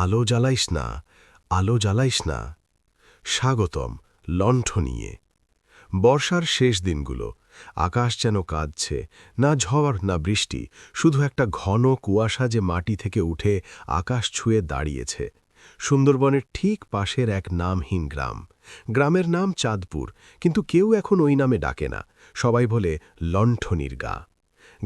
আলো জ্বালাইস না, আলো জ্বালাইস না। স্বাগতম লণ্ঠ নিয়ে। বর্ষার শেষ দিনগুলো, আকাশ যেন কাঁদছে, না ঝড় না বৃষ্টি, শুধু একটা ঘন কুয়াশা যে মাটি থেকে উঠে আকাশ ছুঁয়ে দাঁড়িয়েছে। সুন্দরবনের ঠিক পাশের এক নামহীন গ্রাম। গ্রামের নাম চাঁদপুর, কিন্তু কেউ এখন ওই নামে ডাকে না। সবাই বলে লণ্ঠনির গা।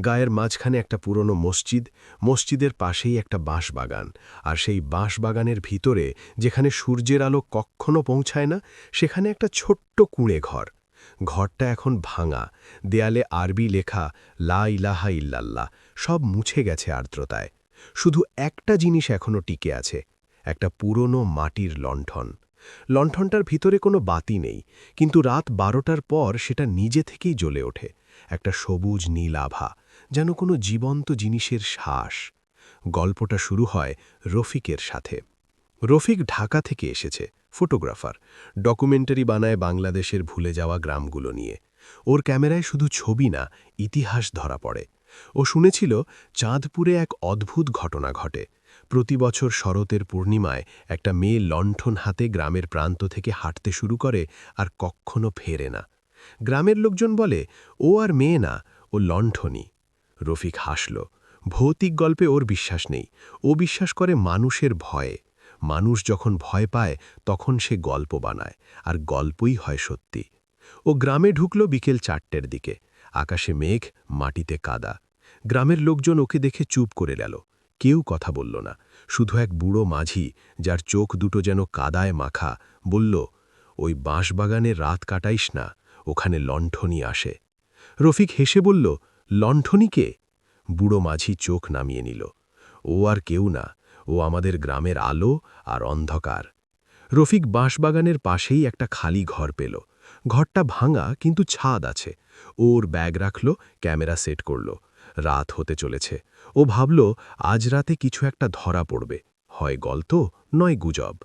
গায়ের মাঝখানে একটা পুরনো মসজিদ, মসজিদের পাশেই একটা বাঁশবাগান, আর সেই বাঁশবাগানের ভিতরে, যেখানে সূর্যের আলো কখনো পৌঁছায় না, সেখানে একটা ছোট্ট কুঁড়ে ঘর। ঘরটা এখন ভাঙা, দেয়ালে আরবি লেখা লা ইলাহা ইল্লাল্লাহ, সব মুছে গেছে আর্দ্রতায়। শুধু একটা জিনিস এখনো টিকে আছে, একটা পুরনো মাটির লণ্ঠন। লণ্ঠনটার ভিতরে কোনো বাতি নেই, কিন্তু রাত 12টার পর সেটা নিজে থেকেই জ্বলে ওঠে, একটা সবুজ নীল আভা, যেন কোনো জীবন্ত জিনিসের শ্বাস। গল্পটা শুরু হয় রফিকের সাথে। রফিক ঢাকা থেকে এসেছে, ফটোগ্রাফার, ডকুমেন্টারি বানায় বাংলাদেশের ভুলে যাওয়া গ্রামগুলো নিয়ে। ওর ক্যামেরায় শুধু ছবি না, ইতিহাস ধরা পড়ে। ও শুনেছিল চাঁদপুরে এক অদ্ভুত ঘটনা ঘটে। প্রতি বছর শরতের পূর্ণিমায় একটা মেয়ে লণ্ঠন হাতে গ্রামের প্রান্ত থেকে হাঁটতে শুরু করে আর কখনো ফেরে না। গ্রামের লোকজন বলে ও আর মেয়ে না, ও লণ্ঠনই। রফিক হাসল। ভৌতিক গল্পে ওর বিশ্বাস নেই, ও বিশ্বাস করে মানুষের ভয়ে। মানুষ যখন ভয় পায় তখন সে গল্প বানায়, আর গল্পই হয় সত্যি। ও গ্রামে ঢুকল বিকেল 4টের দিকে। আকাশে মেঘ, মাটিতে কাদা। গ্রামের লোকজন ওকে দেখে চুপ করে গেল। কেউ কথা বলল না, শুধু এক বুড়ো মাঝি, যার চোখ দুটো যেন কাদায় মাখা, বলল, ওই বাঁশবাগানে রাত কাটাইস না, ওখানে লণ্ঠনই আসে। রফিক হেসে বলল, লণ্ঠনই কে? বুড়ো মাঝি চোখ নামিয়ে নিল। ও আর কেউ না, ও আমাদের গ্রামের আলো আর অন্ধকার। রফিক বাঁশবাগানের পাশেই একটা খালি ঘর পেল। ঘরটা ভাঙা, কিন্তু ছাদ আছে। ওর ব্যাগ রাখল, ক্যামেরা সেট করল। রাত হতে চলেছে। ও ভাবল, আজ রাতে কিছু একটা ধরা পড়বে, হয় গল্প নয় গুজব।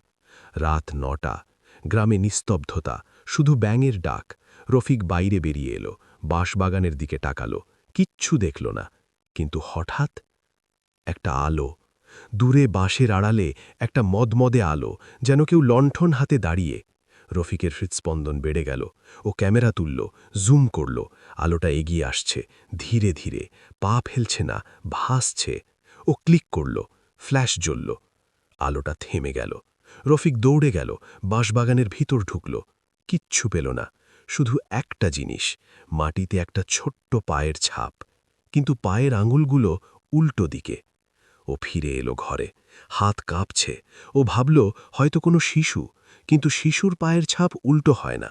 রাত 9টা। গ্রামে নিস্তব্ধতা, শুধু ব্যাঙের ডাক। রফিক বাইরে বেরিয়ে এলো, বাঁশবাগানের দিকে তাকালো। কিচ্ছু দেখল না, কিন্তু হঠাৎ একটা আলো। দূরে বাঁশের আড়ালে একটা মদমদে আলো, যেন কেউ লণ্ঠন হাতে দাঁড়িয়ে। রফিকের হৃৎস্পন্দন বেড়ে গেল। ও ক্যামেরা তুলল, জুম করল। আলোটা এগিয়ে আসছে, ধীরে ধীরে, পা ফেলছে না, ভাসছে। ও ক্লিক করল, ফ্ল্যাশ জ্বলল। আলোটা থেমে গেল। রফিক দৌড়ে গেল, বাঁশবাগানের ভিতর ঢুকল। কিচ্ছু পেল না, শুধু একটা জিনিস, মাটিতে একটা ছোট্ট পায়ের ছাপ, কিন্তু পায়ের আঙুলগুলো উল্টো দিকে। ও ফিরে এলো ঘরে, হাত কাঁপছে। ও ভাবল হয়তো কোনো শিশু, কিন্তু শিশুর পায়ের ছাপ উল্টো হয় না।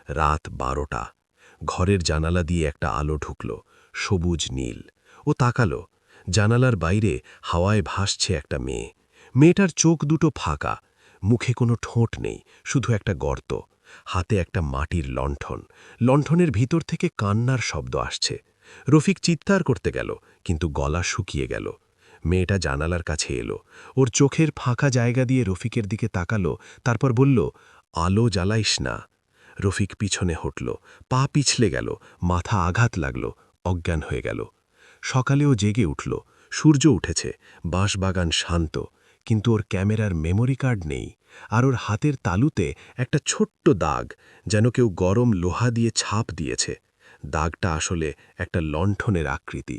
রাত 12টা। ঘরের জানালা দিয়ে একটা আলো ঢুকল, সবুজ নীল। ও তাকালো, জানালার বাইরে হাওয়ায় ভাসছে একটা মেয়ে। মেয়েটার চোখ দুটো ফাঁকা, মুখে কোনো ঠোঁট নেই, শুধু একটা গর্ত। হাতে একটা মাটির লণ্ঠন, লণ্ঠনের ভিতর থেকে কান্নার শব্দ আসছে। রফিক চিৎকার করতে গেল, কিন্তু গলা শুকিয়ে গেল। মেয়েটা জানালার কাছে এলো, ওর চোখের ফাঁকা জায়গা দিয়ে রফিকের দিকে তাকালো, তারপর বলল, আলো জ্বালাইস না। রফিক পিছনে হটল, পা পিছলে গেল, মাথা আঘাত লাগল, অজ্ঞান হয়ে গেল। সকালেও জেগে উঠল, সূর্য উঠেছে, বাঁশবাগান শান্ত, কিন্তু ওর ক্যামেরার মেমোরি কার্ড নেই। আর ওর হাতের তালুতে একটা ছোট্ট দাগ, যেন কেউ গরম লোহা দিয়ে ছাপ দিয়েছে। দাগটা আসলে একটা লণ্ঠনের আকৃতি।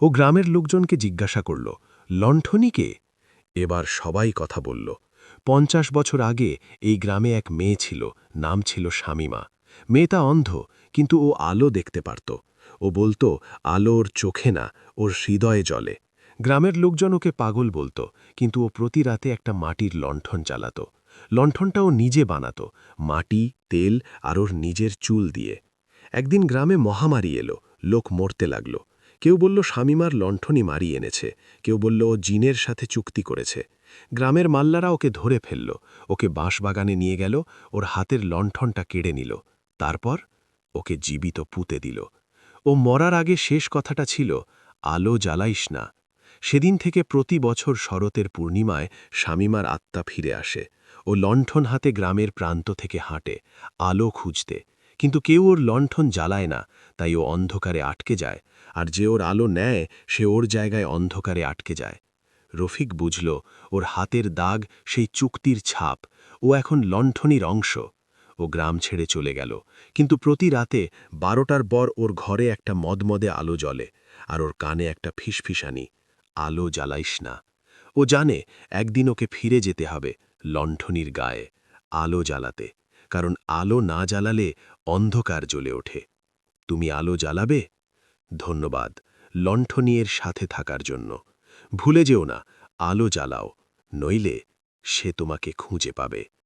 ও গ্রামের লোকজনকে জিজ্ঞাসা করল, লণ্ঠনই কে? এবার সবাই কথা বলল। 50 বছর আগে এই গ্রামে এক মেয়ে ছিল, নাম ছিল শামিমা। মেয়েটা অন্ধ, কিন্তু ও আলো দেখতে পারত। ও বলতো, আলো ওর চোখে না, ওর হৃদয়ে জ্বলে। গ্রামের লোকজন ওকে পাগল বলতো, কিন্তু ও প্রতি রাতে একটা মাটির লণ্ঠন জ্বালাত। লণ্ঠনটা ও নিজে বানাতো, মাটি, তেল আর ওর নিজের চুল দিয়ে। একদিন গ্রামে মহামারী এলো, লোক মরতে লাগল। কেউ বলল শামিমার লণ্ঠনই মারি এনেছে, কেউ বলল ও জিনের সাথে চুক্তি করেছে। গ্রামের মাল্লারা ওকে ধরে ফেলল, ওকে বাঁশবাগানে নিয়ে গেল, ওর হাতের লণ্ঠনটা কেড়ে নিল। তারপর ওকে জীবিত পুঁতে দিল। ও মরার আগে শেষ কথাটা ছিল, আলো জ্বালাইস না। সেদিন থেকে প্রতি বছর শরতের পূর্ণিমায় শামিমার আত্মা ফিরে আসে। ও লণ্ঠন হাতে গ্রামের প্রান্ত থেকে হাঁটে, আলো খুঁজতে, কিন্তু কেউ ওর লণ্ঠন জ্বালায় না, তাই ও অন্ধকারে আটকে যায়। আর যে ওর আলো নেয়, সে ওর জায়গায় অন্ধকারে আটকে যায়। রফিক বুঝল ওর হাতের দাগ সেই চুক্তির ছাপ, ও এখন লণ্ঠনির অংশ। ও গ্রাম ছেড়ে চলে গেল, কিন্তু প্রতি রাতে 12টার পর ওর ঘরে একটা মদমদে আলো জ্বলে, আর ওর কানে একটা ফিসফিসানি, আলো জ্বালাইস না। ও জানে একদিন ওকে ফিরে যেতে হবে লণ্ঠনির গায়ে, আলো জ্বালাতে, কারণ আলো না জ্বালালে অন্ধকার জ্বলে ওঠে। তুমি আলো জ্বালাবে? ধন্যবাদ লণ্ঠনিয়ের সাথে থাকার জন্য। ভুলে যেও না, আলো জ্বালাও, নইলে সে তোমাকে খুঁজে পাবে।